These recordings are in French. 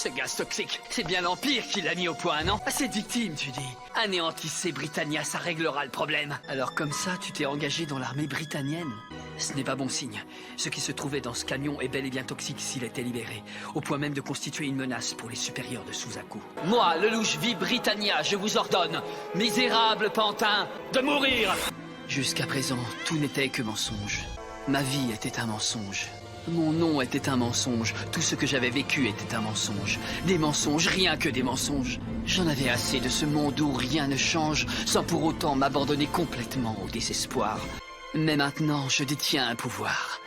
Ce gaz toxique, c'est bien l'Empire qui l'a mis au point, non? À cette victime, tu dis. Anéantissez Britannia, ça réglera le problème. Alors comme ça, tu t'es engagé dans l'armée britannienne? Ce n'est pas bon signe. Ce qui se trouvait dans ce camion est bel et bien toxique s'il était libéré, au point même de constituer une menace pour les supérieurs de Suzaku. Moi, le louche vie Britannia, je vous ordonne, misérable pantin, de mourir! Jusqu'à présent, tout n'était que mensonge. Ma vie était un mensonge. Mon nom était un mensonge. Tout ce que j'avais vécu était un mensonge. Des mensonges, rien que des mensonges. J'en avais assez de ce monde où rien ne change, sans pour autant m'abandonner complètement au désespoir. Mais maintenant, je détiens un pouvoir.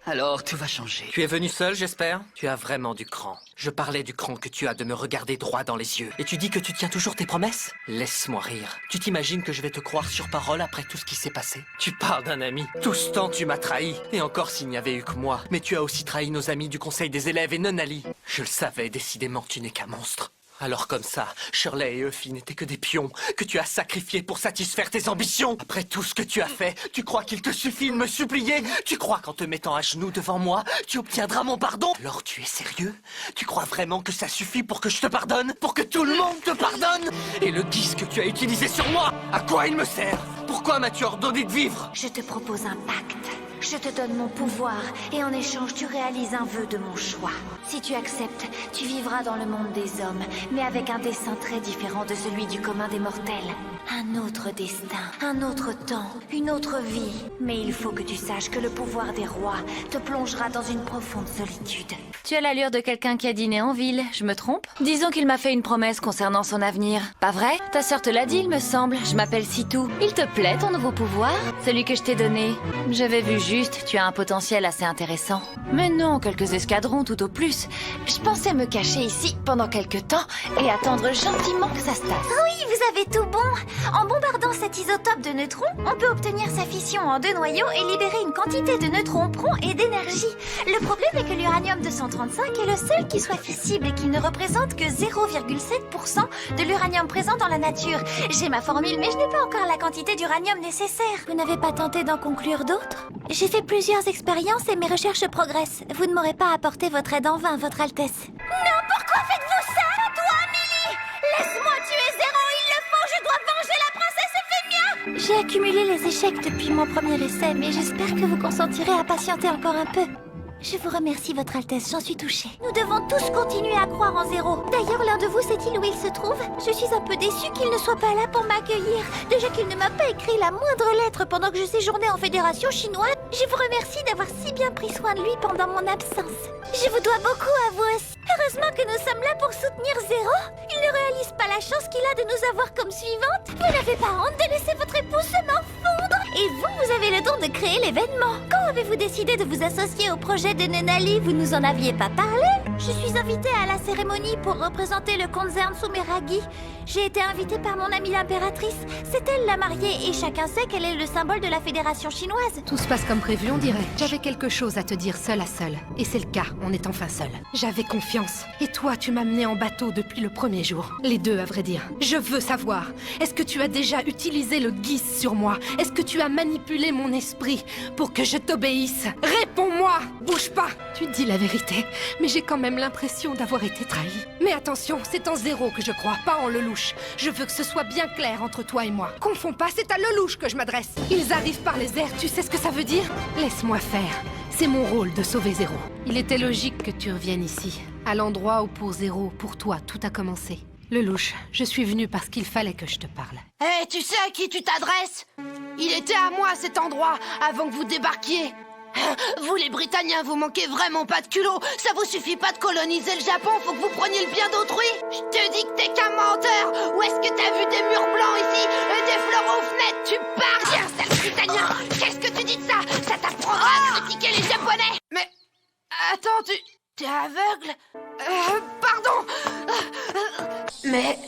Alors, tout va changer. Tu es venu seul, j'espère? Tu as vraiment du cran. Je parlais du cran que tu as de me regarder droit dans les yeux. Et tu dis que tu tiens toujours tes promesses? Laisse-moi rire. Tu t'imagines que je vais te croire sur parole après tout ce qui s'est passé? Tu parles d'un ami. Tout ce temps, tu m'as trahi. Et encore s'il n'y avait eu que moi. Mais tu as aussi trahi nos amis du conseil des élèves et Nonali. Je le savais, décidément, tu n'es qu'un monstre. Alors comme ça, Shirley et Euphie n'étaient que des pions que tu as sacrifiés pour satisfaire tes ambitions. Après tout ce que tu as fait, tu crois qu'il te suffit de me supplier? Tu crois qu'en te mettant à genoux devant moi, tu obtiendras mon pardon? Alors tu es sérieux? Tu crois vraiment que ça suffit pour que je te pardonne? Pour que tout le monde te pardonne? Et le guise que tu as utilisé sur moi, à quoi il me sert? Pourquoi m'as-tu ordonné de vivre? Je te propose un pacte. Je te donne mon pouvoir et en échange tu réalises un vœu de mon choix. Si tu acceptes, tu vivras dans le monde des hommes, mais avec un destin très différent de celui du commun des mortels. Un autre destin, un autre temps, une autre vie. Mais il faut que tu saches que le pouvoir des rois te plongera dans une profonde solitude. Tu as l'allure de quelqu'un qui a dîné en ville, je me trompe? Disons qu'il m'a fait une promesse concernant son avenir. Pas vrai? Ta sœur te l'a dit, il me semble. Je m'appelle Sitou. Il te plaît ton nouveau pouvoir? Celui que je t'ai donné? J'avais vu juste, tu as un potentiel assez intéressant. Mais non, quelques escadrons tout au plus. Je pensais me cacher ici pendant quelques temps et attendre gentiment que ça se tasse. Oui, vous avez tout bon. En bombardant cet isotope de neutrons, on peut obtenir sa fission en 2 noyaux et libérer une quantité de neutrons prompts et d'énergie. Le problème est que l'uranium 235 est le seul qui soit fissible et qu'il ne représente que 0,7% de l'uranium présent dans la nature. J'ai ma formule, mais je n'ai pas encore la quantité d'uranium nécessaire. Vous n'avez pas tenté d'en conclure d'autres? J'ai fait plusieurs expériences et mes recherches progressent. Vous ne m'aurez pas apporté votre aide en vain, Votre Altesse. Non, pourquoi faites-vous ça? Toi, Amélie! Laisse-moi tuer Zéro, il le faut, je dois venger la princesse Euphemia! J'ai accumulé les échecs depuis mon premier essai, mais j'espère que vous consentirez à patienter encore un peu. Je vous remercie, Votre Altesse, j'en suis touchée. Nous devons tous continuer à croire en Zéro. D'ailleurs, l'un de vous sait-il où il se trouve? Je suis un peu déçue qu'il ne soit pas là pour m'accueillir. Déjà qu'il ne m'a pas écrit la moindre lettre pendant que je séjournais en Fédération chinoise. Je vous remercie d'avoir si bien pris soin de lui pendant mon absence. Je vous dois beaucoup à vous aussi. Heureusement que nous sommes là pour soutenir Zéro. Il ne réalise pas la chance qu'il a de nous avoir comme suivante. Vous n'avez pas honte de laisser votre épouse se morfondre? Et vous avez le don de créer l'événement. Quand avez-vous décidé de vous associer au projet de Nonali? Vous nous en aviez pas parlé? Je suis invitée à la cérémonie pour représenter le concern Sumeragi. J'ai été invitée par mon amie l'impératrice. C'est elle la mariée et chacun sait qu'elle est le symbole de la Fédération chinoise. Tout se passe comme prévu, on dirait. J'avais quelque chose à te dire seul à seul. Et c'est le cas, on est enfin seul. J'avais confiance. Et toi, tu m'as mené en bateau depuis le premier jour. Les deux, à vrai dire. Je veux savoir, est-ce que tu as déjà utilisé le guise sur moi? Est-ce que tu as manipulé mon esprit pour que je t'obéisse? Réponds-moi! Bouge pas! Tu dis la vérité, mais j'ai quand même l'impression d'avoir été trahi. Mais attention, c'est en Zéro que je crois, pas en Lelouch. Je veux que ce soit bien clair entre toi et moi. Confonds pas, c'est à Lelouch que je m'adresse. Ils arrivent par les airs, tu sais ce que ça veut dire? Laisse-moi faire. C'est mon rôle de sauver Zéro. Il était logique que tu reviennes ici, à l'endroit où pour Zéro, pour toi, tout a commencé. Lelouch, je suis venue parce qu'il fallait que je te parle. Hé, tu sais à qui tu t'adresses? Il était à moi cet endroit, avant que vous débarquiez. Vous les Britanniens, vous manquez vraiment pas de culot. Ça vous suffit pas de coloniser le Japon, faut que vous preniez le bien d'autrui. Je te dis que t'es qu'un menteur. Où est-ce que t'as vu des murs blancs ici et des fleurs aux fenêtres? Tu pars bien, sale Britannia. Qu'est-ce que tu dis de ça? Ça t'apprendra à critiquer les Japonais. Mais, attends, t'es aveugle? Pardon. Mais,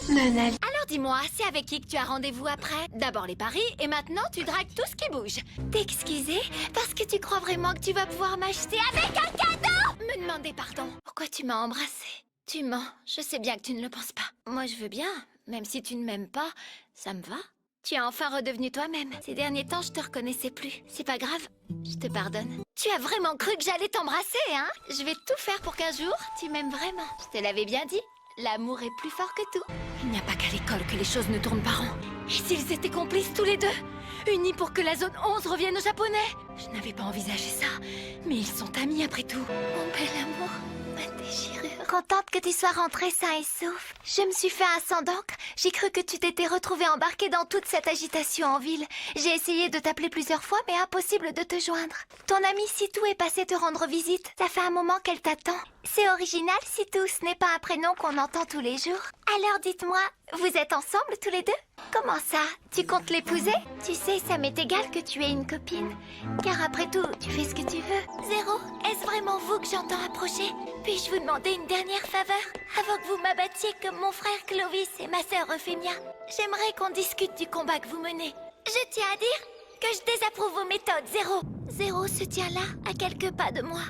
Nonali... Alors dis-moi, c'est avec qui que tu as rendez-vous après? D'abord les paris, et maintenant tu dragues tout ce qui bouge. T'excuser? Parce que tu crois vraiment que tu vas pouvoir m'acheter avec un cadeau? Me demander pardon. Pourquoi tu m'as embrassé? Tu mens, je sais bien que tu ne le penses pas. Moi je veux bien, même si tu ne m'aimes pas, ça me va. Tu es enfin redevenu toi-même. Ces derniers temps, je te reconnaissais plus. C'est pas grave, je te pardonne. Tu as vraiment cru que j'allais t'embrasser, hein? Je vais tout faire pour qu'un jour, tu m'aimes vraiment. Je te l'avais bien dit, l'amour est plus fort que tout. Il n'y a pas qu'à l'école que les choses ne tournent pas rond. Et s'ils étaient complices tous les deux, unis pour que la zone 11 revienne aux Japonais? Je n'avais pas envisagé ça, mais ils sont amis après tout. Mon bel amour, ma déchirure. Contente que tu sois rentré sain et sauf. Je me suis fait un sang d'encre. J'ai cru que tu t'étais retrouvé embarqué dans toute cette agitation en ville. J'ai essayé de t'appeler plusieurs fois, mais impossible de te joindre. Ton amie Sitou est passée te rendre visite. Ça fait un moment qu'elle t'attend. C'est original, Sitou. Ce n'est pas un prénom qu'on entend tous les jours. Alors dites-moi, vous êtes ensemble tous les deux? Comment ça? Tu comptes l'épouser? Tu sais, ça m'est égal que tu aies une copine. Car après tout, tu fais ce que tu veux. Zéro, est-ce vraiment vous que j'entends approcher? Puis-je vous demander une dernière faveur? Avant que vous m'abattiez comme mon frère Clovis et ma sœur Euphemia, j'aimerais qu'on discute du combat que vous menez. Je tiens à dire que je désapprouve vos méthodes, Zéro. Zéro se tient là, à quelques pas de moi.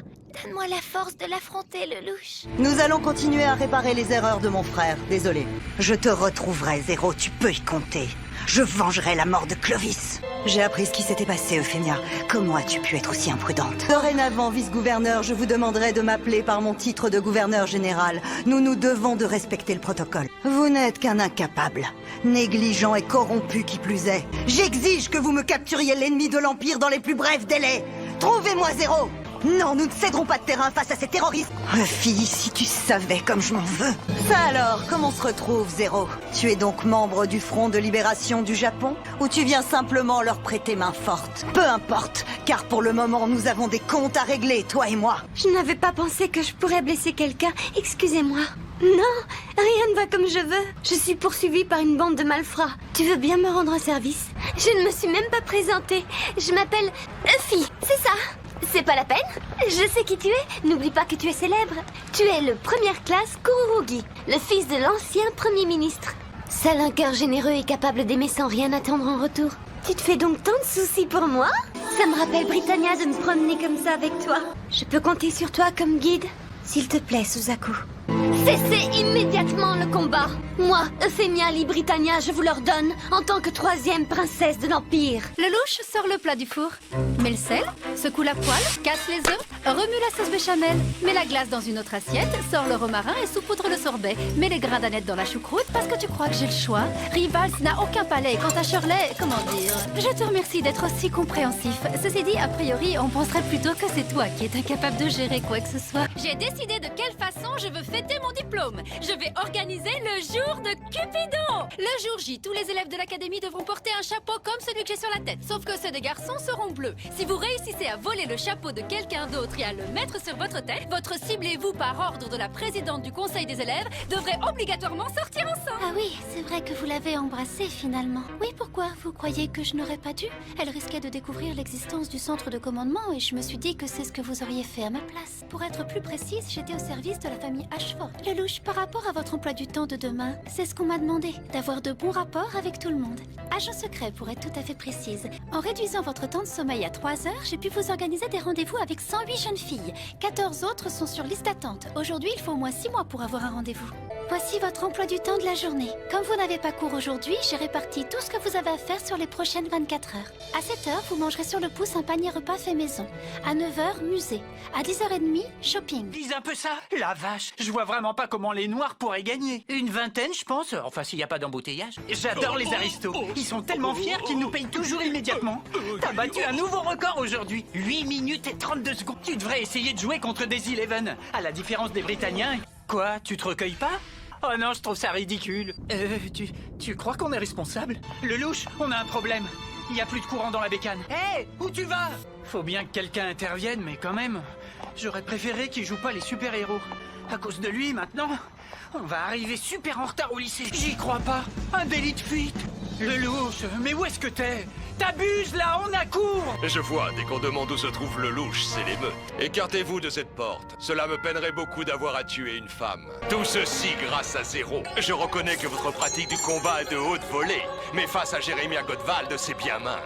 Donne-moi la force de l'affronter, le louche. Nous allons continuer à réparer les erreurs de mon frère. Désolé. Je te retrouverai, Zéro. Tu peux y compter. Je vengerai la mort de Clovis. J'ai appris ce qui s'était passé, Euphemia. Comment as-tu pu être aussi imprudente? Dorénavant, vice-gouverneur, je vous demanderai de m'appeler par mon titre de gouverneur général. Nous nous devons de respecter le protocole. Vous n'êtes qu'un incapable, négligent et corrompu qui plus est. J'exige que vous me capturiez l'ennemi de l'Empire dans les plus brefs délais. Trouvez-moi Zéro! Non, nous ne céderons pas de terrain face à ces terroristes. Fille, si tu savais comme je m'en veux. Ça alors, comment on se retrouve, Zéro? Tu es donc membre du Front de Libération du Japon? Ou tu viens simplement leur prêter main forte? Peu importe, car pour le moment, nous avons des comptes à régler, toi et moi. Je n'avais pas pensé que je pourrais blesser quelqu'un. Excusez-moi. Non, rien ne va comme je veux. Je suis poursuivie par une bande de malfrats. Tu veux bien me rendre un service? Je ne me suis même pas présentée. Je m'appelle Euphie, c'est ça? C'est pas la peine? Je sais qui tu es. N'oublie pas que tu es célèbre. Tu es le première classe Kurugi, le fils de l'ancien premier ministre. Seul un cœur généreux est capable d'aimer sans rien attendre en retour. Tu te fais donc tant de soucis pour moi? Ça me rappelle Britannia de me promener comme ça avec toi. Je peux compter sur toi comme guide? S'il te plaît, Suzaku. Cessez immédiatement le combat. Moi, Euphemia Lee Britannia, je vous l'ordonne, en tant que 3e princesse de l'Empire. Le louche sort le plat du four, met le sel, secoue la poêle, casse les œufs, remue la sauce béchamel, met la glace dans une autre assiette, sort le romarin et saupoudre le sorbet, met les grains d'aneth dans la choucroute parce que tu crois que j'ai le choix. Rivals n'a aucun palais. Quant à Shirley, comment dire? Je te remercie d'être aussi compréhensif. Ceci dit, a priori, on penserait plutôt que c'est toi qui es incapable de gérer quoi que ce soit. J'ai décidé de quelle façon je veux fêter mon diplôme. Je vais organiser le jour de Cupidon. Le jour J, tous les élèves de l'académie devront porter un chapeau comme celui que j'ai sur la tête. Sauf que ceux des garçons seront bleus. Si vous réussissez à voler le chapeau de quelqu'un d'autre et à le mettre sur votre tête, votre cible et vous, par ordre de la présidente du conseil des élèves, devrez obligatoirement sortir ensemble. Ah oui, c'est vrai que vous l'avez embrassée finalement. Oui, pourquoi? Vous croyez que je n'aurais pas dû? Elle risquait de découvrir l'existence du centre de commandement et je me suis dit que c'est ce que vous auriez fait à ma place. Pour être plus précise, j'étais au service de la famille Ashford. Le louche, par rapport à votre emploi du temps de demain, c'est ce qu'on m'a demandé, d'avoir de bons rapports avec tout le monde. Agent secret, pour être tout à fait précise. En réduisant votre temps de sommeil à 3 heures, j'ai pu vous organiser des rendez-vous avec 108 jeunes filles. 14 autres sont sur liste d'attente. Aujourd'hui, il faut au moins 6 mois pour avoir un rendez-vous. Voici votre emploi du temps de la journée. Comme vous n'avez pas cours aujourd'hui, j'ai réparti tout ce que vous avez à faire sur les prochaines 24 heures. À 7 heures, vous mangerez sur le pouce un panier repas fait maison. À 9 heures, musée. À 10h30, shopping. Lise un peu ça. La vache, je vois vraiment pas comment les noirs pourraient gagner. Une vingtaine, je pense. Enfin, s'il n'y a pas d'embouteillage. J'adore les aristos. Ils sont tellement fiers qu'ils nous payent toujours immédiatement. T'as battu un nouveau record aujourd'hui. 8 minutes et 32 secondes. Tu devrais essayer de jouer contre des Eleven. À la différence des Britanniens. Quoi, tu te recueilles pas? Oh non, je trouve ça ridicule. Tu crois qu'on est responsable? Le louche, on a un problème. Il n'y a plus de courant dans la bécane. Hé, où tu vas? Faut bien que quelqu'un intervienne, mais quand même, j'aurais préféré qu'il joue pas les super-héros. À cause de lui, maintenant, on va arriver super en retard au lycée. J'y crois pas. Un délit de fuite. Le louche, mais où est-ce que t'es? T'abuses là, on a cours! Je vois, dès qu'on demande où se trouve le louche, c'est l'émeute. Écartez-vous de cette porte. Cela me peinerait beaucoup d'avoir à tuer une femme. Tout ceci grâce à Zéro. Je reconnais que votre pratique du combat est de haute volée, mais face à Jérémia Godvald, c'est bien mince.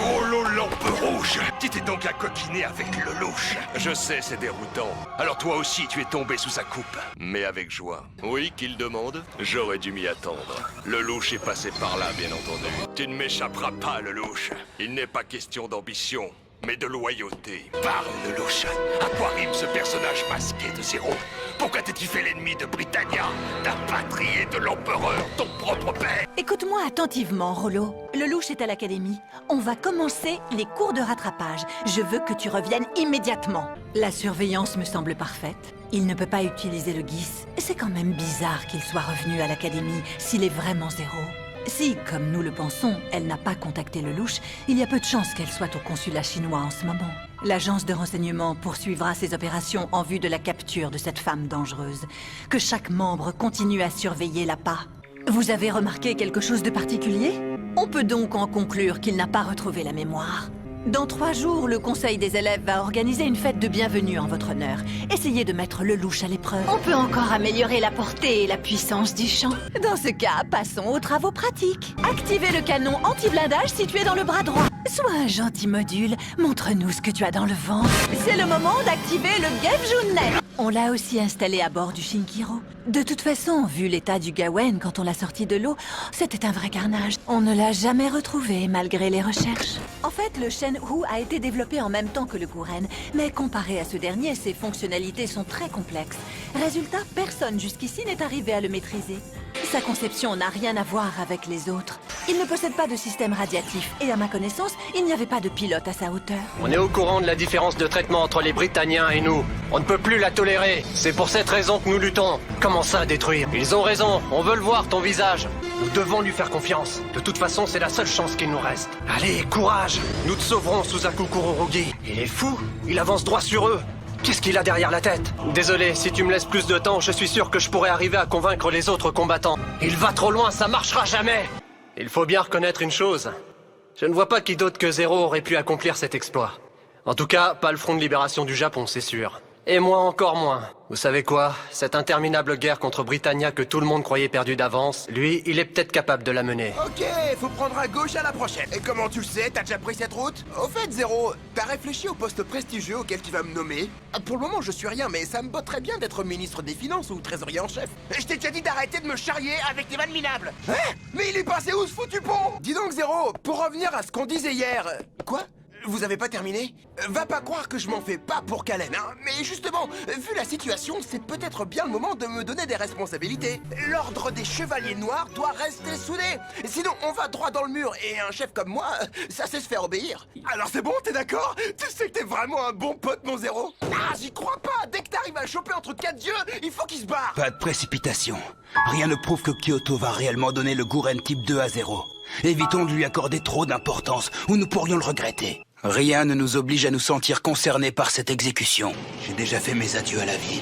Rollo lampe rouge! Tu t'es donc à coquiner avec le louche! Je sais, c'est déroutant. Alors toi aussi, tu es tombé sous sa coupe. Mais avec joie. Oui, qu'il demande? J'aurais dû m'y attendre. Le louche est passé par là, bien entendu. Tu ne m'échapperas pas, Lelouch. Il n'est pas question d'ambition, mais de loyauté. Parle, Lelouch. À quoi rime ce personnage masqué de Zéro? Pourquoi t'es-tu fait l'ennemi de Britannia, ta patrie et de l'empereur, ton propre père? Écoute-moi attentivement, Rollo. Lelouch est à l'académie. On va commencer les cours de rattrapage. Je veux que tu reviennes immédiatement. La surveillance me semble parfaite. Il ne peut pas utiliser le GIS. C'est quand même bizarre qu'il soit revenu à l'académie s'il est vraiment Zéro. Si, comme nous le pensons, elle n'a pas contacté Lelouch, il y a peu de chances qu'elle soit au consulat chinois en ce moment. L'agence de renseignement poursuivra ses opérations en vue de la capture de cette femme dangereuse. Que chaque membre continue à surveiller l'appât. Vous avez remarqué quelque chose de particulier? On peut donc en conclure qu'il n'a pas retrouvé la mémoire. Dans 3 jours, le conseil des élèves va organiser une fête de bienvenue en votre honneur. Essayez de mettre Lelouch à l'épreuve. On peut encore améliorer la portée et la puissance du chant. Dans ce cas, passons aux travaux pratiques. Activez le canon anti-blindage situé dans le bras droit. Sois un gentil module, montre-nous ce que tu as dans le ventre. C'est le moment d'activer le Gevjunnet. On l'a aussi installé à bord du Shinkiro. De toute façon, vu l'état du Gawen quand on l'a sorti de l'eau, c'était un vrai carnage. On ne l'a jamais retrouvé malgré les recherches. En fait, le Shenhu a été développé en même temps que le Guren, mais comparé à ce dernier, ses fonctionnalités sont très complexes. Résultat, personne jusqu'ici n'est arrivé à le maîtriser. Sa conception n'a rien à voir avec les autres. Il ne possède pas de système radiatif, et à ma connaissance, il n'y avait pas de pilote à sa hauteur. On est au courant de la différence de traitement entre les Britanniens et nous. On ne peut plus la tolérer. C'est pour cette raison que nous luttons. Comment ça, détruire? Ils ont raison. On veut le voir, ton visage. Nous devons lui faire confiance. De toute façon, c'est la seule chance qu'il nous reste. Allez, courage. Nous te sauverons, Suzaku Kurorugi. Il est fou. Il avance droit sur eux. Qu'est-ce qu'il a derrière la tête? Désolé, si tu me laisses plus de temps, je suis sûr que je pourrais arriver à convaincre les autres combattants. Il va trop loin, ça marchera jamais. Il faut bien reconnaître une chose. Je ne vois pas qui d'autre que Zéro aurait pu accomplir cet exploit. En tout cas, pas le Front de Libération du Japon, c'est sûr. Et moi encore moins. Vous savez quoi? Cette interminable guerre contre Britannia que tout le monde croyait perdue d'avance, lui, il est peut-être capable de la mener. Ok, faut prendre à gauche à la prochaine. Et comment tu le sais? T'as déjà pris cette route? Au fait, Zéro, t'as réfléchi au poste prestigieux auquel tu vas me nommer? Pour le moment, je suis rien, mais ça me botterait bien d'être ministre des Finances ou trésorier en chef. Je t'ai déjà dit d'arrêter de me charrier avec tes vannes minables. Hein? Mais il est passé où ce foutu pont? Dis donc, Zéro, pour revenir à ce qu'on disait hier... Quoi? Vous avez pas terminé? Va pas croire que je m'en fais pas pour Kalen, hein. Mais justement, vu la situation, c'est peut-être bien le moment de me donner des responsabilités. L'ordre des Chevaliers Noirs doit rester soudé. Sinon, on va droit dans le mur, et un chef comme moi, ça sait se faire obéir. Alors c'est bon, t'es d'accord? Tu sais que t'es vraiment un bon pote, mon Zéro? Ah, j'y crois pas. Dès que t'arrives à le choper entre 4 dieux, il faut qu'il se barre. Pas de précipitation. Rien ne prouve que Kyoto va réellement donner le Guren type 2 à Zéro. Évitons de lui accorder trop d'importance, ou nous pourrions le regretter. Rien ne nous oblige à nous sentir concernés par cette exécution. J'ai déjà fait mes adieux à la vie.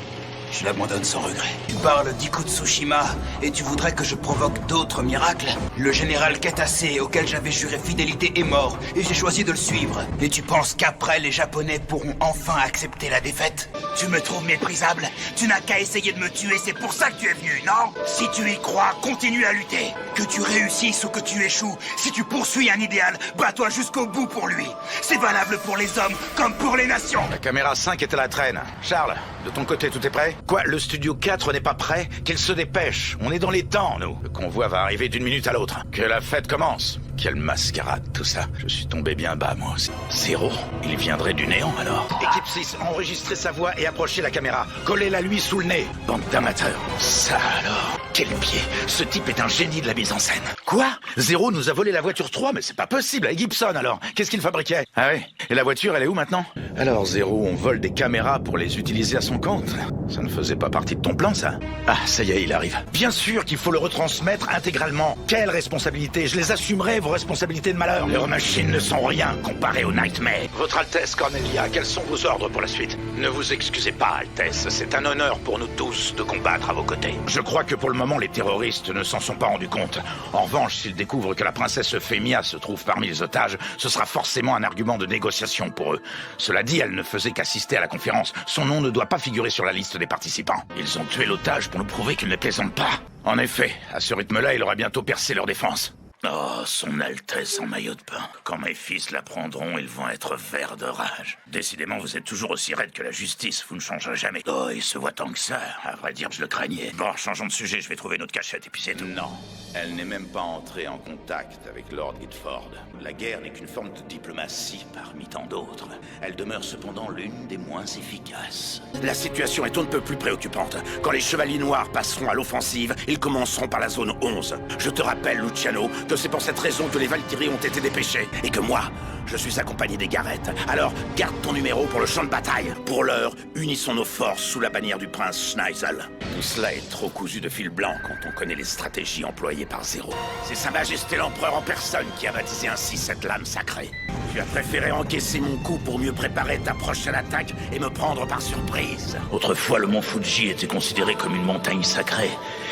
Je l'abandonne sans regret. Tu parles d'Ikutsushima et tu voudrais que je provoque d'autres miracles? Le général Katase, auquel j'avais juré fidélité, est mort et j'ai choisi de le suivre. Et tu penses qu'après, les Japonais pourront enfin accepter la défaite? Tu me trouves méprisable? Tu n'as qu'à essayer de me tuer, c'est pour ça que tu es venu, non? Si tu y crois, continue à lutter. Que tu réussisses ou que tu échoues, si tu poursuis un idéal, bats-toi jusqu'au bout pour lui. C'est valable pour les hommes comme pour les nations. La caméra 5 est à la traîne. Charles, de ton côté, tout est prêt? Quoi, le studio 4 n'est pas prêt? Qu'il se dépêche. On est dans les temps, nous. Le convoi va arriver d'une minute à l'autre. Que la fête commence. Quelle mascarade, tout ça. Je suis tombé bien bas, moi aussi. Zéro, il viendrait du néant, alors. Équipe 6, enregistrez sa voix et approchez la caméra. Collez-la lui sous le nez. Bande d'amateurs. Ça, alors. Quel pied. Ce type est un génie de la mise en scène. Quoi? Zéro nous a volé la voiture 3, mais c'est pas possible. Avec Gibson, alors. Qu'est-ce qu'il fabriquait? Ah oui? Et la voiture, elle est où maintenant? Alors, Zéro, on vole des caméras pour les utiliser à son compte. Ça ne faisait pas partie de ton plan, ça? Ah, ça y est, il arrive. Bien sûr qu'il faut le retransmettre intégralement. Quelle responsabilité? Je les assumerai, vos responsabilités de malheur. Leurs machines ne sont rien comparées au Nightmare. Votre Altesse Cornelia, quels sont vos ordres pour la suite? Ne vous excusez pas, Altesse. C'est un honneur pour nous tous de combattre à vos côtés. Je crois que pour le moment, les terroristes ne s'en sont pas rendus compte. En revanche, s'ils découvrent que la princesse Euphemia se trouve parmi les otages, ce sera forcément un argument de négociation pour eux. Cela dit, elle ne faisait qu'assister à la conférence. Son nom ne doit pas figurer sur la liste des participants. Ils ont tué l'otage pour nous prouver qu'ils ne plaisantent pas. En effet, à ce rythme-là, il aura bientôt percé leur défense. Oh, son Altesse en maillot de bain. Quand mes fils l'apprendront, ils vont être verts de rage. Décidément, vous êtes toujours aussi raide que la justice, vous ne changerez jamais. Oh, il se voit tant que ça. À vrai dire, je le craignais. Bon, changeons de sujet, je vais trouver notre cachette et puis c'est tout. Non, elle n'est même pas entrée en contact avec Lord Guildford. La guerre n'est qu'une forme de diplomatie parmi tant d'autres. Elle demeure cependant l'une des moins efficaces. La situation est on ne peut plus préoccupante. Quand les Chevaliers Noirs passeront à l'offensive, ils commenceront par la zone 11. Je te rappelle, Luciano, que c'est pour cette raison que les Valkyries ont été dépêchées. Et que moi, je suis accompagné des Garrettes. Alors, garde ton numéro pour le champ de bataille. Pour l'heure, unissons nos forces sous la bannière du prince Schneisel. Tout cela est trop cousu de fil blanc quand on connaît les stratégies employées par Zéro. C'est Sa Majesté l'Empereur en personne qui a baptisé ainsi cette lame sacrée. Tu as préféré encaisser mon coup pour mieux préparer ta prochaine attaque et me prendre par surprise. Autrefois, le mont Fuji était considéré comme une montagne sacrée.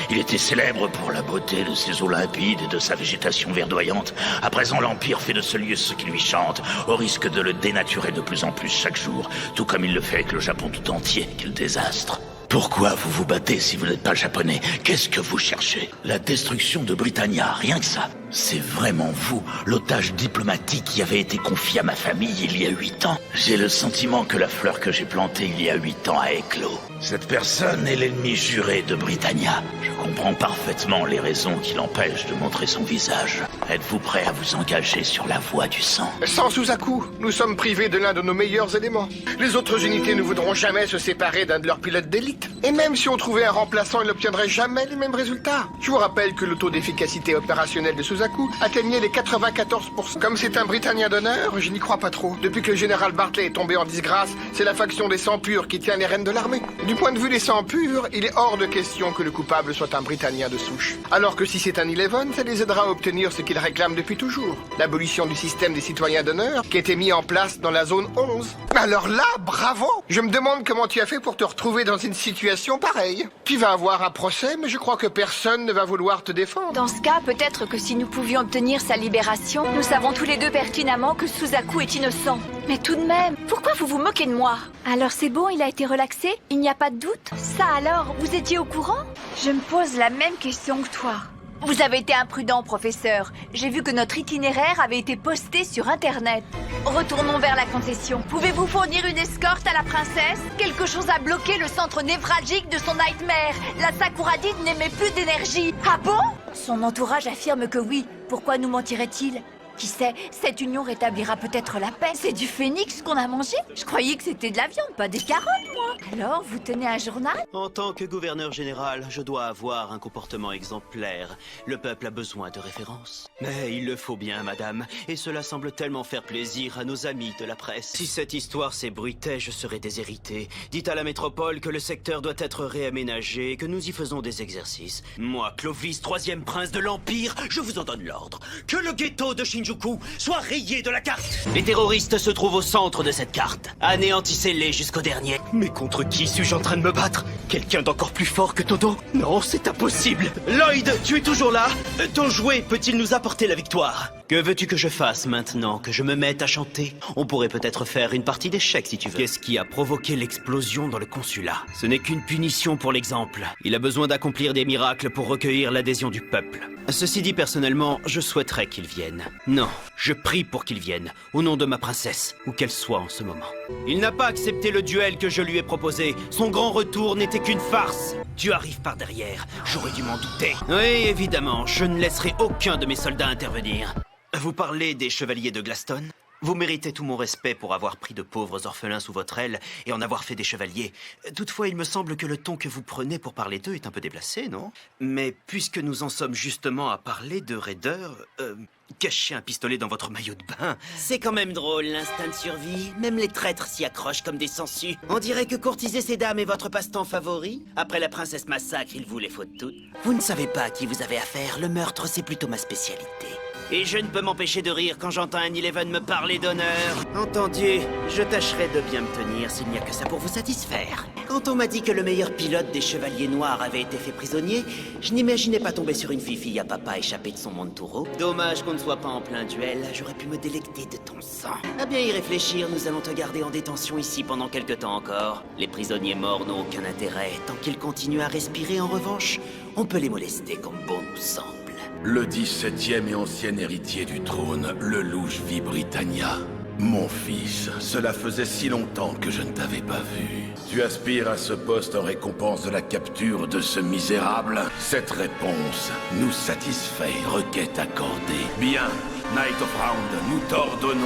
Il était célèbre pour la beauté de ses eaux limpides et de sa végétation verdoyante. À présent, l'Empire fait de ce lieu ce qui lui chante, au risque de le dénaturer de plus en plus chaque jour, tout comme il le fait avec le Japon tout entier. Quel désastre! Pourquoi vous vous battez si vous n'êtes pas japonais? Qu'est-ce que vous cherchez? La destruction de Britannia, rien que ça. C'est vraiment vous, l'otage diplomatique qui avait été confié à ma famille il y a 8 ans. J'ai le sentiment que la fleur que j'ai plantée il y a 8 ans a éclos. Cette personne est l'ennemi juré de Britannia. Je comprends parfaitement les raisons qui l'empêchent de montrer son visage. Êtes-vous prêt à vous engager sur la voie du sang? Sans Suzaku, nous sommes privés de l'un de nos meilleurs éléments. Les autres unités ne voudront jamais se séparer d'un de leurs pilotes d'élite. Et même si on trouvait un remplaçant, il n'obtiendrait jamais les mêmes résultats. Je vous rappelle que le taux d'efficacité opérationnelle de Suzaku atteignait les 94%. Comme c'est un Britannia d'honneur, je n'y crois pas trop. Depuis que le général Barclay est tombé en disgrâce, c'est la faction des sangs purs qui tient les rênes de l'armée. Du point de vue des sangs purs, il est hors de question que le coupable soit un Britannia de souche. Alors que si c'est un Eleven, ça les aidera à obtenir ce qu'ils réclament depuis toujours. L'abolition du système des citoyens d'honneur qui a été mis en place dans la zone 11. Alors là, bravo! Je me demande comment tu as fait pour te retrouver dans une situation pareille. Tu vas avoir un procès, mais je crois que personne ne va vouloir te défendre. Dans ce cas, peut-être que si nous pouvions obtenir sa libération, nous savons tous les deux pertinemment que Suzaku est innocent. Mais tout de même, pourquoi vous vous moquez de moi? Alors c'est bon, il a été relaxé? Il n'y a pas de doute? Ça alors, vous étiez au courant? Je me pose la même question que toi. Vous avez été imprudent, professeur. J'ai vu que notre itinéraire avait été posté sur Internet. Retournons vers la concession. Pouvez-vous fournir une escorte à la princesse? Quelque chose a bloqué le centre névralgique de son nightmare. La Sakuradine n'émet plus d'énergie. Ah bon? Son entourage affirme que oui. Pourquoi nous mentirait-il? Qui sait, cette union rétablira peut-être la paix. C'est du phénix qu'on a mangé? Je croyais que c'était de la viande, pas des carottes, moi. Alors, vous tenez un journal? En tant que gouverneur général, je dois avoir un comportement exemplaire. Le peuple a besoin de références. Mais il le faut bien, madame. Et cela semble tellement faire plaisir à nos amis de la presse. Si cette histoire s'ébruitait, je serais déshérité. Dites à la métropole que le secteur doit être réaménagé, que nous y faisons des exercices. Moi, Clovis, 3e prince de l'Empire, je vous en donne l'ordre. Que le ghetto de Shinjuku soit rayé de la carte. Les terroristes se trouvent au centre de cette carte. Anéantissez-les jusqu'au dernier. Mais contre qui suis-je en train de me battre? Quelqu'un d'encore plus fort que Todo? Non, c'est impossible. Lloyd, tu es toujours là? Ton jouet peut-il nous apporter la victoire? Que veux-tu que je fasse maintenant? Que je me mette à chanter? On pourrait peut-être faire une partie d'échecs si tu veux. Qu'est-ce qui a provoqué l'explosion dans le consulat? Ce n'est qu'une punition pour l'exemple. Il a besoin d'accomplir des miracles pour recueillir l'adhésion du peuple. Ceci dit, personnellement, je souhaiterais qu'il vienne. Non, je prie pour qu'il vienne, au nom de ma princesse, où qu'elle soit en ce moment. Il n'a pas accepté le duel que je lui ai proposé. Son grand retour n'était qu'une farce. Tu arrives par derrière, j'aurais dû m'en douter. Oui, évidemment, je ne laisserai aucun de mes soldats intervenir. Vous parlez des chevaliers de Glaston? Vous méritez tout mon respect pour avoir pris de pauvres orphelins sous votre aile et en avoir fait des chevaliers. Toutefois, il me semble que le ton que vous prenez pour parler d'eux est un peu déplacé, non? Mais puisque nous en sommes justement à parler de raideurs, cachez un pistolet dans votre maillot de bain. C'est quand même drôle, l'instinct de survie. Même les traîtres s'y accrochent comme des sangsues. On dirait que courtiser ces dames est votre passe-temps favori. Après la princesse massacre, il vous les faut toutes. Vous ne savez pas à qui vous avez affaire. Le meurtre, c'est plutôt ma spécialité. Et je ne peux m'empêcher de rire quand j'entends un Eleven me parler d'honneur. Entendu, je tâcherai de bien me tenir s'il n'y a que ça pour vous satisfaire. Quand on m'a dit que le meilleur pilote des Chevaliers Noirs avait été fait prisonnier, je n'imaginais pas tomber sur une fille à papa échappée de son monde taureau. Dommage qu'on ne soit pas en plein duel, j'aurais pu me délecter de ton sang. À bien y réfléchir, nous allons te garder en détention ici pendant quelque temps encore. Les prisonniers morts n'ont aucun intérêt. Tant qu'ils continuent à respirer, en revanche, on peut les molester comme bon nous semble. Le 17e et ancien héritier du trône, le louche Britannia. Mon fils, cela faisait si longtemps que je ne t'avais pas vu. Tu aspires à ce poste en récompense de la capture de ce misérable? Cette réponse nous satisfait, requête accordée. Bien, Knight of Round, nous t'ordonnons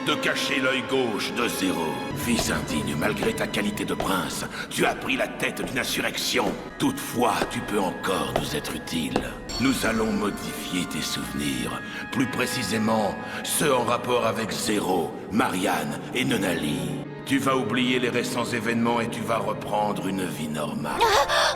de cacher l'œil gauche de Zéro. Fils indigne, malgré ta qualité de prince, tu as pris la tête d'une insurrection. Toutefois, tu peux encore nous être utile. Nous allons modifier tes souvenirs, plus précisément ceux en rapport avec Zéro, Marianne et Nonali. Tu vas oublier les récents événements et tu vas reprendre une vie normale.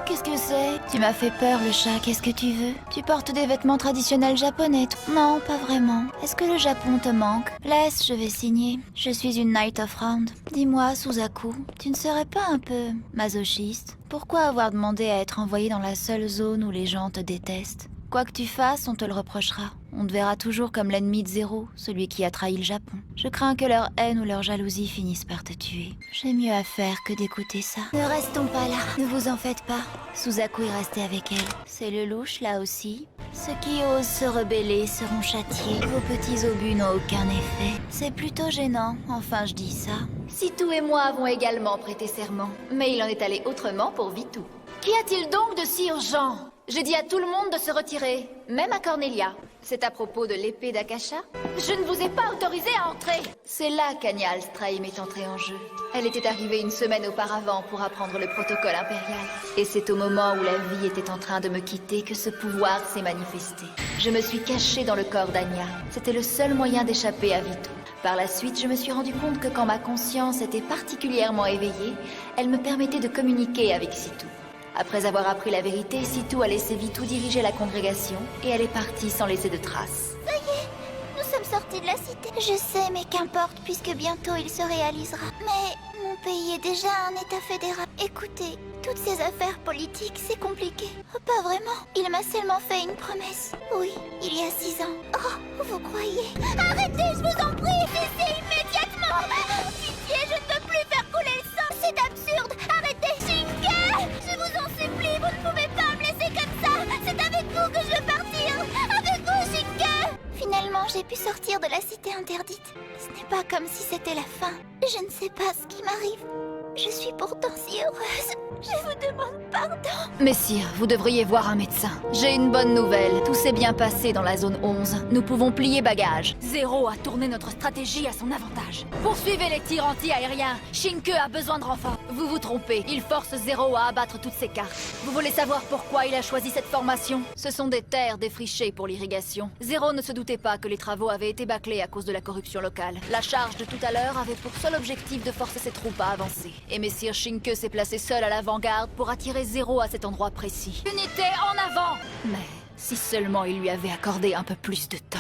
Qu'est-ce que c'est? Tu m'as fait peur, le chat. Qu'est-ce que tu veux? Tu portes des vêtements traditionnels japonais? Non, pas vraiment. Est-ce que le Japon te manque? Laisse, je vais signer. Je suis une Knight of Round. Dis-moi, Suzaku, tu ne serais pas un peu masochiste? Pourquoi avoir demandé à être envoyé dans la seule zone où les gens te détestent? Quoi que tu fasses, on te le reprochera. On te verra toujours comme l'ennemi de Zéro, celui qui a trahi le Japon. Je crains que leur haine ou leur jalousie finissent par te tuer. J'ai mieux à faire que d'écouter ça. Ne restons pas là, ne vous en faites pas. Suzaku est resté avec elle. C'est le louche, là aussi. Ceux qui osent se rebeller seront châtiés. Vos petits obus n'ont aucun effet. C'est plutôt gênant, enfin je dis ça. Sitou et moi avons également prêté serment, mais il en est allé autrement pour Vitou. Qu'y a-t-il donc de si urgent? J'ai dit à tout le monde de se retirer, même à Cornelia. C'est à propos de l'épée d'Akasha? Je ne vous ai pas autorisé à entrer. C'est là qu'Anya Alstraim est entrée en jeu. Elle était arrivée une semaine auparavant pour apprendre le protocole impérial. Et c'est au moment où la vie était en train de me quitter que ce pouvoir s'est manifesté. Je me suis cachée dans le corps d'Anya. C'était le seul moyen d'échapper à Vitou. Par la suite, je me suis rendu compte que quand ma conscience était particulièrement éveillée, elle me permettait de communiquer avec Sitou. Après avoir appris la vérité, Sitou a laissé Vitou diriger la congrégation et elle est partie sans laisser de traces. Ça y est, nous sommes sortis de la cité. Je sais, mais qu'importe, puisque bientôt il se réalisera. Mais mon pays est déjà un état fédéral. Écoutez, toutes ces affaires politiques, c'est compliqué. Pas vraiment. Il m'a seulement fait une promesse. Oui, il y a 6 ans. Oh, vous croyez? Arrêtez, je vous en prie! Cessez immédiatement! Pitié, je ne peux plus faire couler le sang! C'est absurde! Arrêtez! Shinka! Je vous en supplie, vous ne pouvez pas me laisser comme ça! C'est avec vous que je veux partir! Avec vous, Shinka! Finalement, j'ai pu sortir de la cité interdite. Ce n'est pas comme si c'était la fin. Je ne sais pas ce qui m'arrive. Je suis pourtant si heureuse. Je vous demande pardon. Messire, vous devriez voir un médecin. J'ai une bonne nouvelle. Tout s'est bien passé dans la zone 11. Nous pouvons plier bagages. Zéro a tourné notre stratégie à son avantage. Poursuivez les tirs anti-aériens. Shinke a besoin de renfort. Vous vous trompez. Il force Zéro à abattre toutes ses cartes. Vous voulez savoir pourquoi il a choisi cette formation? Ce sont des terres défrichées pour l'irrigation. Zéro ne se doutait pas que les travaux avaient été bâclés à cause de la corruption locale. La charge de tout à l'heure avait pour seul objectif de forcer ses troupes à avancer. Et Messire Shinke s'est placé seul à l'avant-garde pour attirer Zéro à cet endroit précis. Unité en avant! Mais si seulement il lui avait accordé un peu plus de temps.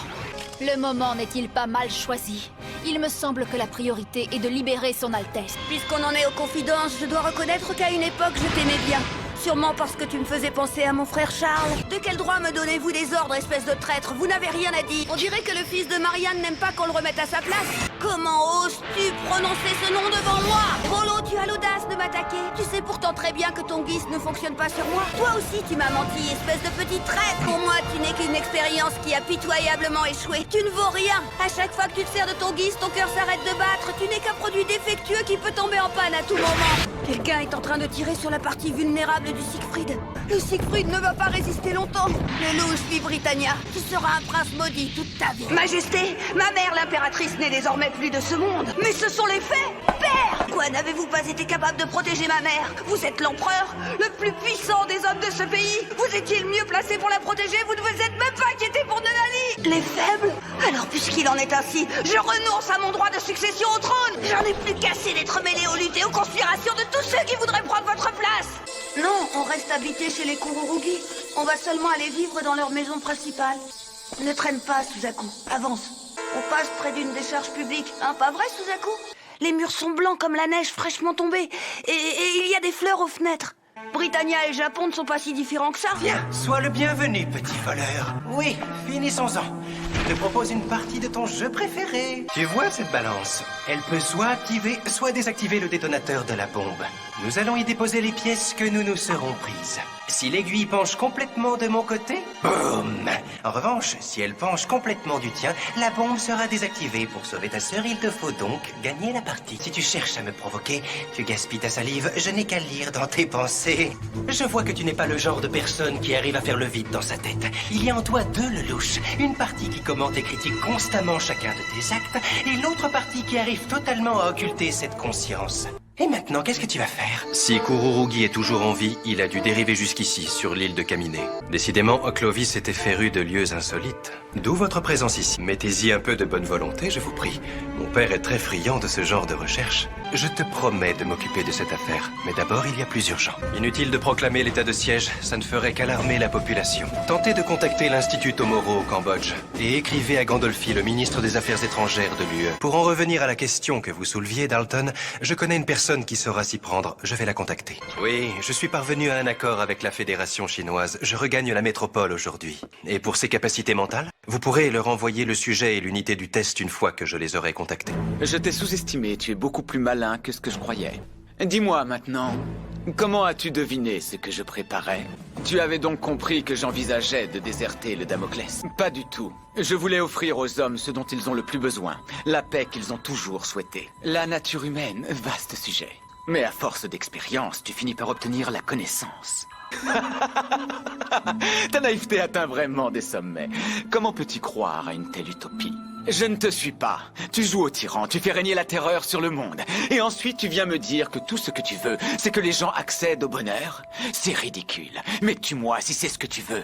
Le moment n'est-il pas mal choisi? Il me semble que la priorité est de libérer son Altesse. Puisqu'on en est aux confidences, je dois reconnaître qu'à une époque, je t'aimais bien. Sûrement parce que tu me faisais penser à mon frère Charles. De quel droit me donnez-vous des ordres, espèce de traître? Vous n'avez rien à dire. On dirait que le fils de Marianne n'aime pas qu'on le remette à sa place. Comment oses-tu prononcer ce nom devant moi? Rollo, tu as l'audace de m'attaquer. Tu sais pourtant très bien que ton guise ne fonctionne pas sur moi. Toi aussi, tu m'as menti, espèce de petit traître. Pour moi, tu n'es qu'une expérience qui a pitoyablement échoué. Tu ne vaux rien. À chaque fois que tu te sers de ton guise, ton cœur s'arrête de battre. Tu n'es qu'un produit défectueux qui peut tomber en panne à tout moment. Quelqu'un est en train de tirer sur la partie vulnérable du Siegfried. Le Siegfried ne va pas résister longtemps. Le louche Britannia, tu seras un prince maudit toute ta vie. Majesté, ma mère l'impératrice n'est désormais plus de ce monde. Mais ce sont les faits. Père, quoi, n'avez-vous pas été capable de protéger ma mère? Vous êtes l'empereur, le plus puissant des hommes de ce pays. Vous étiez le mieux placé pour la protéger. Vous ne vous êtes même pas inquiété pour Nonali. Les faibles? Alors puisqu'il en est ainsi, je renonce à mon droit de succession au trône. J'en ai plus qu'assez d'être mêlé aux luttes et aux conspirations de tous ceux qui voudraient prendre votre place. Non, on reste habité chez les Kururugi. On va seulement aller vivre dans leur maison principale. Ne traîne pas, Suzaku. Avance. On passe près d'une décharge publique. Hein, pas vrai, Suzaku? Les murs sont blancs comme la neige fraîchement tombée. Et il y a des fleurs aux fenêtres. Britannia et Japon ne sont pas si différents que ça. Viens, sois le bienvenu, petit voleur. Oui, finissons-en. Je te propose une partie de ton jeu préféré. Tu vois cette balance? Elle peut soit activer, soit désactiver le détonateur de la bombe. Nous allons y déposer les pièces que nous nous serons prises. Si l'aiguille penche complètement de mon côté, boum! En revanche, si elle penche complètement du tien, la bombe sera désactivée. Pour sauver ta sœur, il te faut donc gagner la partie. Si tu cherches à me provoquer, tu gaspilles ta salive, je n'ai qu'à lire dans tes pensées. Je vois que tu n'es pas le genre de personne qui arrive à faire le vide dans sa tête. Il y a en toi deux Lelouch. Une partie qui commente et critique constamment chacun de tes actes, et l'autre partie qui arrive totalement à occulter cette conscience. Et maintenant, qu'est-ce que tu vas faire? Si Kururugi est toujours en vie, il a dû dériver jusqu'ici, sur l'île de Kaminé. Décidément, Clovis était féru de lieux insolites. D'où votre présence ici. Mettez-y un peu de bonne volonté, je vous prie. Mon père est très friand de ce genre de recherche. Je te promets de m'occuper de cette affaire. Mais d'abord, il y a plus urgent. Inutile de proclamer l'état de siège, ça ne ferait qu'alarmer la population. Tentez de contacter l'Institut Tomorrow au Cambodge. Et écrivez à Gandolfi, le ministre des Affaires étrangères de l'UE. Pour en revenir à la question que vous souleviez, Dalton, je connais une personne qui saura s'y prendre. Je vais la contacter. Oui, je suis parvenu à un accord avec la Fédération chinoise. Je regagne la métropole aujourd'hui. Et pour ses capacités mentales, vous pourrez leur envoyer le sujet et l'unité du test une fois que je les aurai contactés. Je t'ai sous-estimé. Tu es beaucoup plus malin que ce que je croyais. Dis-moi maintenant, comment as-tu deviné ce que je préparais? Tu avais donc compris que j'envisageais de déserter le Damoclès? Pas du tout. Je voulais offrir aux hommes ce dont ils ont le plus besoin, la paix qu'ils ont toujours souhaitée. La nature humaine, vaste sujet. Mais à force d'expérience, tu finis par obtenir la connaissance. Ta naïveté atteint vraiment des sommets. Comment peux-tu croire à une telle utopie? Je ne te suis pas. Tu joues au tyran, tu fais régner la terreur sur le monde. Et ensuite, tu viens me dire que tout ce que tu veux, c'est que les gens accèdent au bonheur? C'est ridicule. Mais tue-moi si c'est ce que tu veux.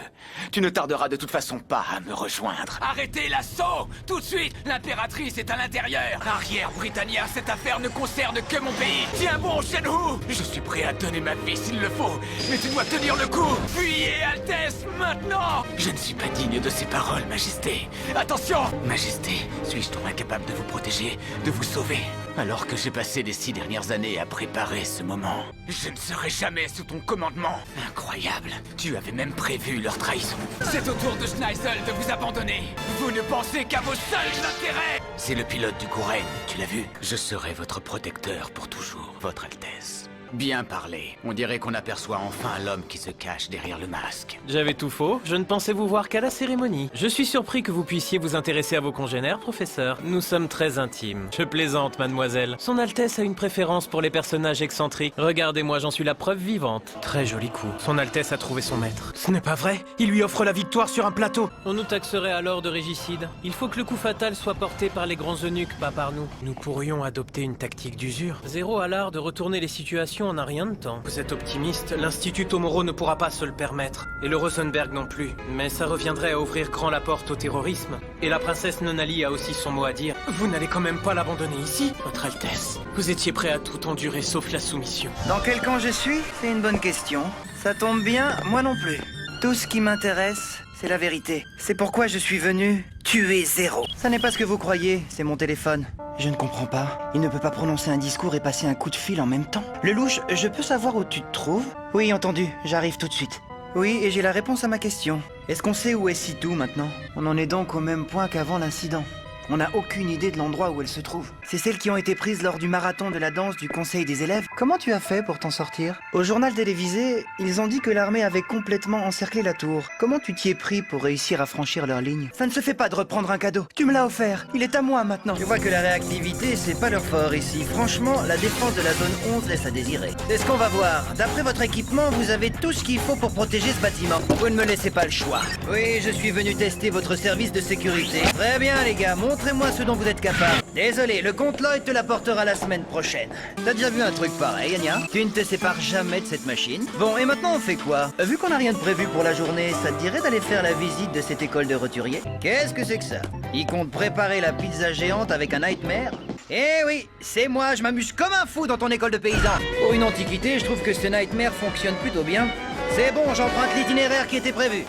Tu ne tarderas de toute façon pas à me rejoindre. Arrêtez l'assaut! Tout de suite! L'impératrice est à l'intérieur! Arrière, Britannia, cette affaire ne concerne que mon pays! Tiens bon, Shenhu! Je suis prêt à donner ma vie s'il le faut, mais tu dois tenir le coup! Fuyez, Altesse, maintenant! Je ne suis pas digne de ces paroles, Majesté. Attention! Majesté, suis-je trop incapable de vous protéger, de vous sauver? Alors que j'ai passé les 6 dernières années à préparer ce moment. Je ne serai jamais sous ton commandement. Incroyable. Tu avais même prévu leur trahison. C'est au tour de Schneisel de vous abandonner. Vous ne pensez qu'à vos seuls intérêts. C'est le pilote du Gouren, tu l'as vu? Je serai votre protecteur pour toujours, votre Altesse. Bien parlé. On dirait qu'on aperçoit enfin l'homme qui se cache derrière le masque. J'avais tout faux, je ne pensais vous voir qu'à la cérémonie. Je suis surpris que vous puissiez vous intéresser à vos congénères, professeur. Nous sommes très intimes. Je plaisante, mademoiselle. Son Altesse a une préférence pour les personnages excentriques. Regardez-moi, j'en suis la preuve vivante. Très joli coup. Son Altesse a trouvé son maître. Ce n'est pas vrai. Il lui offre la victoire sur un plateau. On nous taxerait alors de régicide. Il faut que le coup fatal soit porté par les grands eunuques, pas par nous. Nous pourrions adopter une tactique d'usure. Zéro a l'art de retourner les situations en un rien de temps. Vous êtes optimiste, l'Institut Tomorrow ne pourra pas se le permettre. Et le Rosenberg non plus. Mais ça reviendrait à ouvrir grand la porte au terrorisme. Et la princesse Nonali a aussi son mot à dire. Vous n'allez quand même pas l'abandonner ici, votre Altesse. Vous étiez prêt à tout endurer sauf la soumission. Dans quel camp je suis? C'est une bonne question. Ça tombe bien, moi non plus. Tout ce qui m'intéresse, c'est la vérité. C'est pourquoi je suis venu tuer Zéro. Ça n'est pas ce que vous croyez, c'est mon téléphone. Je ne comprends pas. Il ne peut pas prononcer un discours et passer un coup de fil en même temps. Lelouch, je peux savoir où tu te trouves? Oui, entendu. J'arrive tout de suite. Oui, et j'ai la réponse à ma question. Est-ce qu'on sait où est Sitou maintenant? On en est donc au même point qu'avant l'incident. On n'a aucune idée de l'endroit où elle se trouve. C'est celles qui ont été prises lors du marathon de la danse du conseil des élèves. Comment tu as fait pour t'en sortir? Au journal télévisé, ils ont dit que l'armée avait complètement encerclé la tour. Comment tu t'y es pris pour réussir à franchir leur ligne? Ça ne se fait pas de reprendre un cadeau. Tu me l'as offert. Il est à moi maintenant. Je vois que la réactivité, c'est pas leur fort ici. Franchement, la défense de la zone 11 laisse à désirer. C'est ce qu'on va voir. D'après votre équipement, vous avez tout ce qu'il faut pour protéger ce bâtiment. Vous ne me laissez pas le choix. Oui, je suis venu tester votre service de sécurité. Très bien, les gars. Montrez-moi ce dont vous êtes capable. Désolé, le comte Lloyd te l'apportera la semaine prochaine. T'as déjà vu un truc pareil, Anya? Tu ne te sépares jamais de cette machine. Bon, et maintenant on fait quoi? Vu qu'on n'a rien de prévu pour la journée, ça te dirait d'aller faire la visite de cette école de roturiers? Qu'est-ce que c'est que ça? Ils comptent préparer la pizza géante avec un nightmare? Eh oui, c'est moi, je m'amuse comme un fou dans ton école de paysans. Pour une antiquité, je trouve que ce nightmare fonctionne plutôt bien. C'est bon, j'emprunte l'itinéraire qui était prévu.